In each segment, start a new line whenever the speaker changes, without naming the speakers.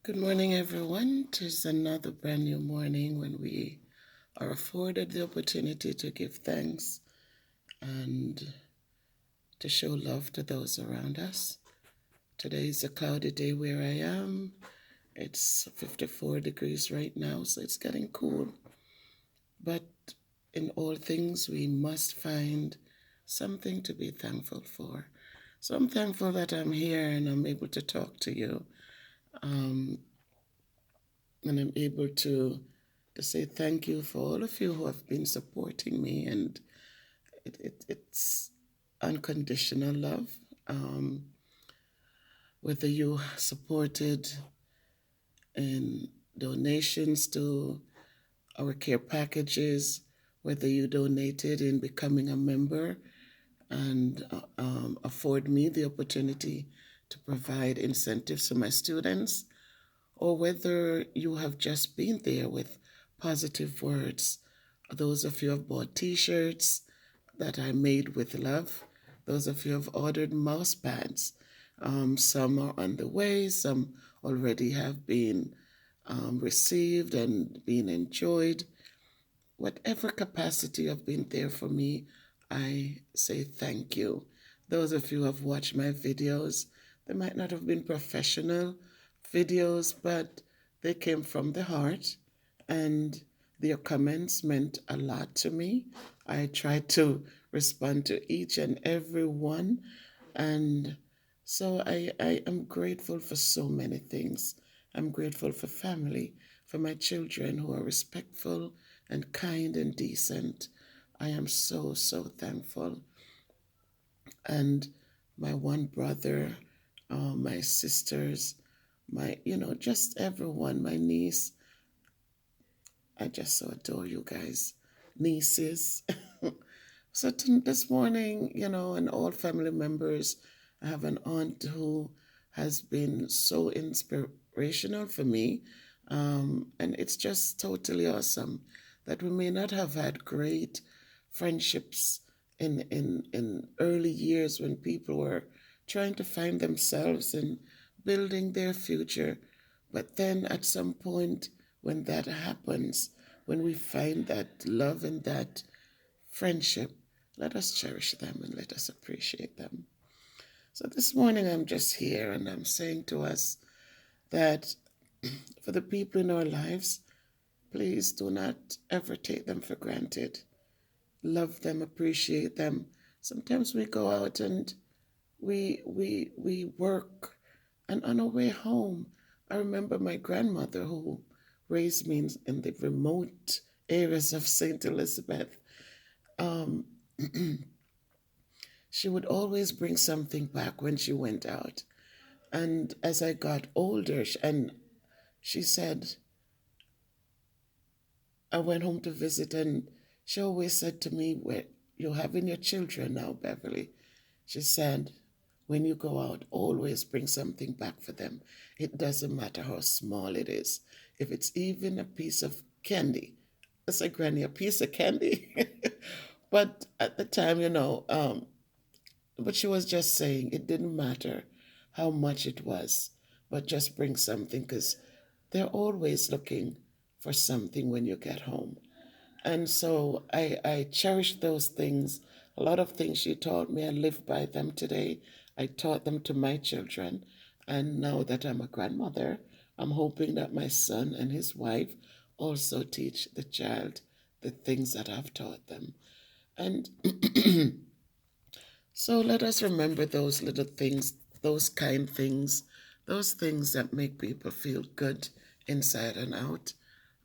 Good morning, everyone. Tis another brand new morning when we are afforded the opportunity to give thanks and to show love to those around us. Today is a cloudy day where I am. It's 54 degrees right now, so it's getting cool. But in all things, we must find something to be thankful for. So I'm thankful that I'm here and I'm able to talk to you. Um, and I'm able to say thank you for all of you who have been supporting me, and it's unconditional love. Um, Whether you supported in donations to our care packages, whether you donated in becoming a member and afford me the opportunity to provide incentives to my students, or whether you have just been there with positive words. Those of you who have bought t shirts that I made with love, those of you who have ordered mouse pads. Some are on the way, some already have been received and been enjoyed. Whatever capacity you've been there for me, I say thank you. Those of you who have watched my videos, they might not have been professional videos, but they came from the heart, and their comments meant a lot to me. I tried to respond to each and every one, and so I am grateful for so many things. I'm grateful for family, for my children who are respectful and kind and decent. I am so, so thankful. And my one brother, my sisters, just everyone, my niece. I just so adore you guys, nieces. So this morning, and all family members, I have an aunt who has been so inspirational for me. And it's just totally awesome that we may not have had great friendships in early years when people were trying to find themselves and building their future. But then at some point, when that happens, when we find that love and that friendship, let us cherish them and let us appreciate them. So this morning, I'm just here and I'm saying to us that for the people in our lives, please do not ever take them for granted. Love them, appreciate them. Sometimes we go out and we work, and on our way home, I remember my grandmother who raised me in the remote areas of St. Elizabeth. Um, she would always bring something back when she went out. And as I got older, and she said, I went home to visit, and she always said to me, "Well, you're having your children now, Beverly." She said, when you go out, always bring something back for them. It doesn't matter how small it is. If it's even a piece of candy, I said, Granny, a piece of candy? But at the time, but she was just saying it didn't matter how much it was, but just bring something because they're always looking for something when you get home. And so I cherish those things. A lot of things she taught me, I live by them today. I taught them to my children. And now that I'm a grandmother, I'm hoping that my son and his wife also teach the child the things that I've taught them. And so let us remember those little things, those kind things, those things that make people feel good inside and out.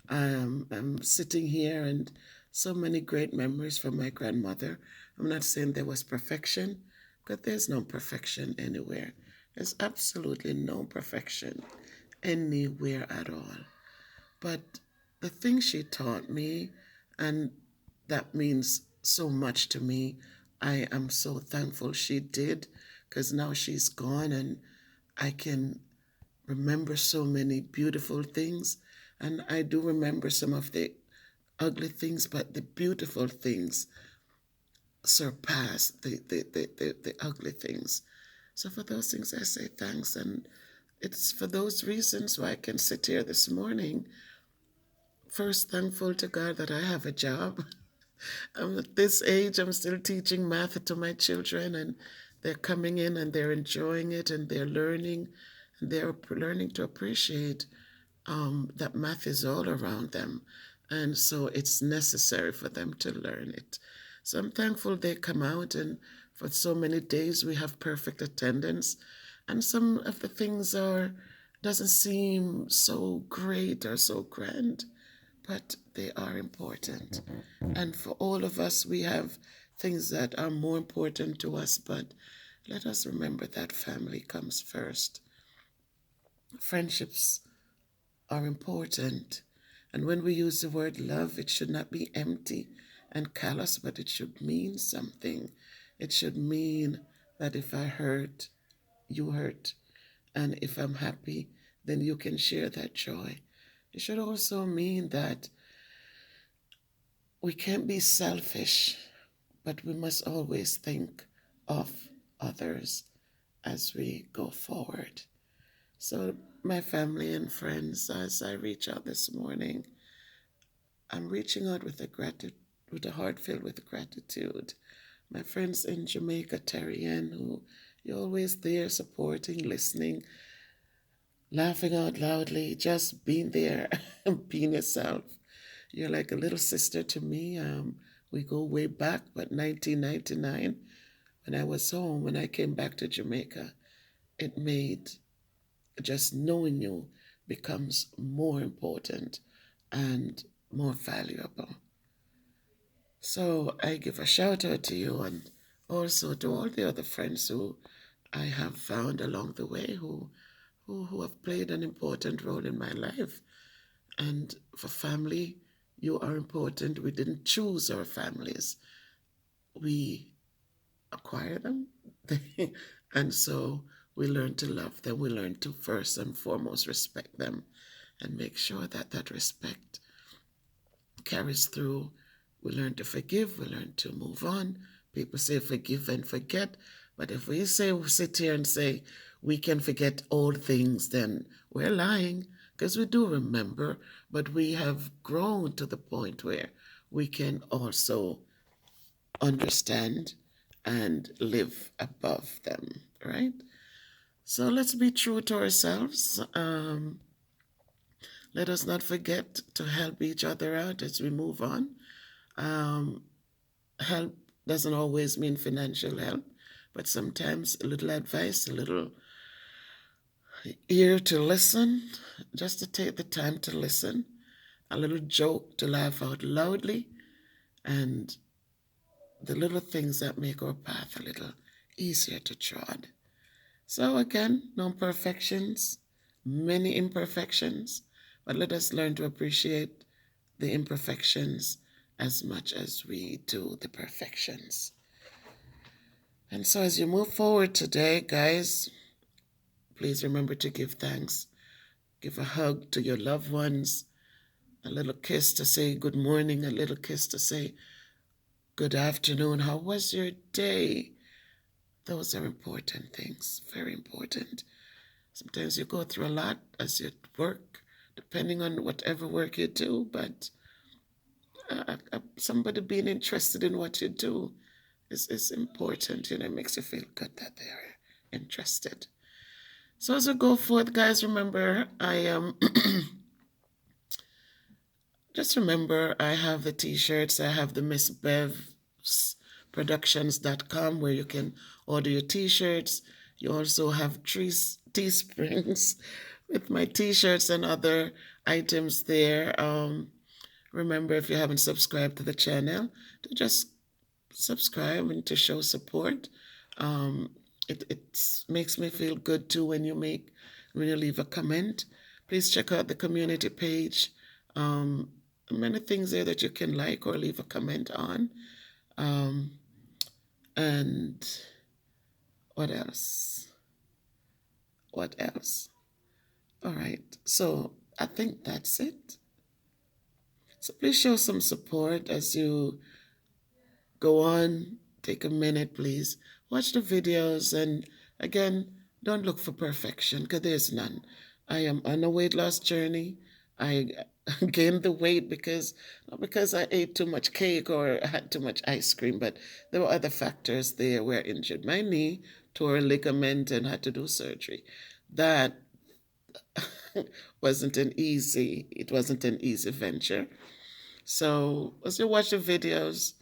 I'm sitting here and so many great memories from my grandmother. I'm not saying there was perfection, but there's no perfection anywhere. There's absolutely no perfection anywhere at all. But the thing she taught me, and that means so much to me, I am so thankful she did, because now she's gone and I can remember so many beautiful things. And I do remember some of the ugly things, but the beautiful things surpass the ugly things. So for those things, I say thanks. And it's for those reasons why I can sit here this morning. First, thankful to God that I have a job. I'm at this age, I'm still teaching math to my children, and they're coming in and they're enjoying it and they're learning, and they're learning to appreciate that math is all around them. And so it's necessary for them to learn it. So I'm thankful they come out, and for so many days we have perfect attendance. And some of the things are doesn't seem so great or so grand, but they are important. And for all of us, we have things that are more important to us, but let us remember that family comes first. Friendships are important. And when we use the word love, it should not be empty and callous, but it should mean something. It should mean that if I hurt, you hurt. And if I'm happy, then you can share that joy. It should also mean that we can't be selfish, but we must always think of others as we go forward. So, my family and friends, as I reach out this morning, I'm reaching out with a heart filled with gratitude. My friends in Jamaica, Terry Ann, who you're always there supporting, listening, laughing out loudly, just being there and being yourself. You're like a little sister to me. We go way back, but 1999, when I was home, when I came back to Jamaica, it made just knowing you becomes more important and more valuable. So I give a shout out to you, and also to all the other friends who I have found along the way who have played an important role in my life. And for family, you are important. We didn't choose our families. We acquire them. And so we learn to love them. We learn to first and foremost respect them and make sure that that respect carries through. We learn to forgive. We learn to move on. People say forgive and forget. But if we sit here and say we can forget old things, then we're lying, because we do remember, but we have grown to the point where we can also understand and live above them, right? So let's be true to ourselves. Let us not forget to help each other out as we move on. Um, Help doesn't always mean financial help, but sometimes a little advice, a little ear to listen, just to take the time to listen, a little joke to laugh out loudly, and the little things that make our path a little easier to trod. So again, no perfections, many imperfections, but let us learn to appreciate the imperfections as much as we do the perfections. And so as you move forward today, guys, please remember to give thanks. Give a hug to your loved ones, a little kiss to say good morning, a little kiss to say good afternoon. How was your day? Those are important things, very important. Sometimes you go through a lot as you work, depending on whatever work you do, but somebody being interested in what you do is important. It makes you feel good that they're interested. So as we go forth, guys, remember I am just remember I have the t-shirts. I have the msbevsproductions.com where you can order your t-shirts. You also have Teesprings with my t-shirts and other items there. Remember, if you haven't subscribed to the channel, to just subscribe and to show support. It makes me feel good too when you leave a comment. Please check out the community page. Many things there that you can like or leave a comment on. And what else? What else? All right. So I think that's it. So please show some support as you go on. Take a minute, please. Watch the videos. And again, Don't look for perfection, because there's none. I am on a weight loss journey. I gained the weight because, not because I ate too much cake or had too much ice cream, but there were other factors there where I injured my knee, tore a ligament, and had to do surgery. That it wasn't an easy venture. So as you watch the videos,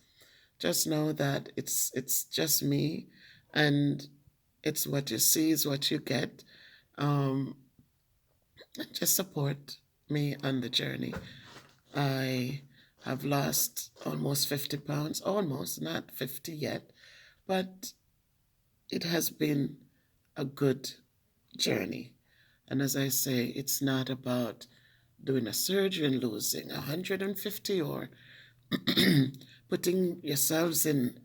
just know that it's just me, and it's what you see is what you get. Um, just support me on the journey. I have lost almost 50 pounds, almost, not 50 yet, but it has been a good journey. And as I say, it's not about doing a surgery and losing 150 or putting yourselves in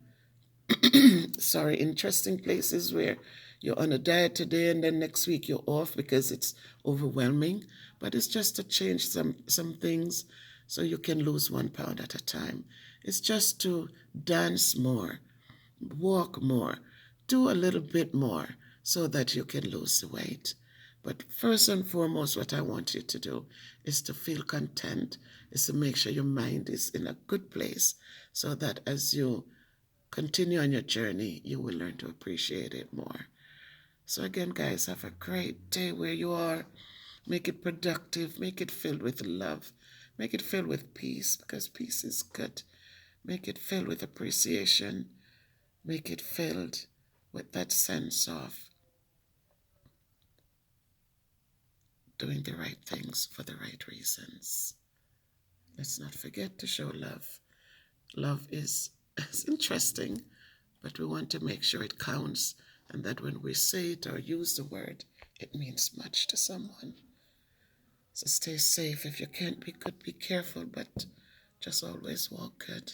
interesting places where you're on a diet today and then next week you're off because it's overwhelming. But it's just to change some things so you can lose 1 pound at a time. It's just to dance more, walk more, do a little bit more so that you can lose the weight. But first and foremost, what I want you to do is to feel content, is to make sure your mind is in a good place so that as you continue on your journey, you will learn to appreciate it more. So, again, guys, have a great day where you are. Make it productive, make it filled with love, make it filled with peace, because peace is good. Make it filled with appreciation, make it filled with that sense of doing the right things for the right reasons. Let's not forget to show love. Love is interesting, but we want to make sure it counts and that when we say it or use the word, it means much to someone. So stay safe. If you can't be good, be careful, but just always walk good.